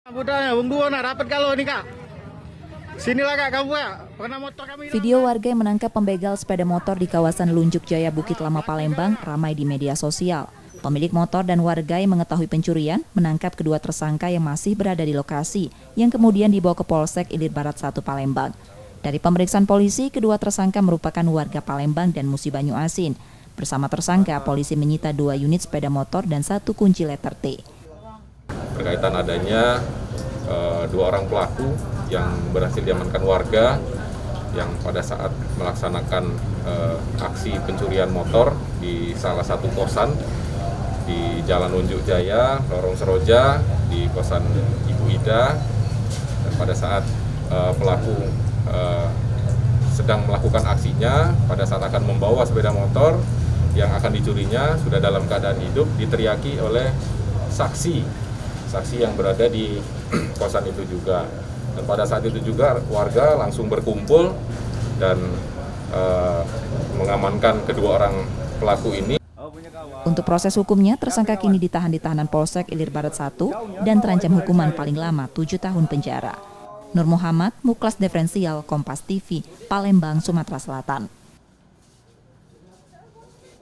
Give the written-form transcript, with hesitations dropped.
Bung Duo dapat kalau nih kak. Sinilah kak kamu kak. Pernah motor kami. Video warga yang menangkap pembegal sepeda motor di kawasan Lunjuk Jaya Bukit Lama Palembang ramai di media sosial. Pemilik motor dan warga yang mengetahui pencurian menangkap kedua tersangka yang masih berada di lokasi, yang kemudian dibawa ke Polsek Ilir Barat 1 Palembang. Dari pemeriksaan polisi, kedua tersangka merupakan warga Palembang dan Musi Banyu Asin. Bersama tersangka, polisi menyita 2 unit sepeda motor dan 1 kunci letter T. Berkaitan adanya 2 orang pelaku yang berhasil diamankan warga yang pada saat melaksanakan aksi pencurian motor di salah satu kosan di Jalan Lunjuk Jaya, Lorong Seroja, di kosan Ibu Ida. Dan pada saat pelaku sedang melakukan aksinya, pada saat akan membawa sepeda motor yang akan dicurinya sudah dalam keadaan hidup, diteriaki oleh saksi yang berada di kosan itu juga. Dan pada saat itu juga warga langsung berkumpul dan mengamankan kedua orang pelaku ini. Untuk proses hukumnya, tersangka kini ditahan di tahanan Polsek Ilir Barat 1 dan terancam hukuman paling lama 7 tahun penjara. Nur Muhammad, Muklas Diferensial, Kompas TV, Palembang, Sumatera Selatan.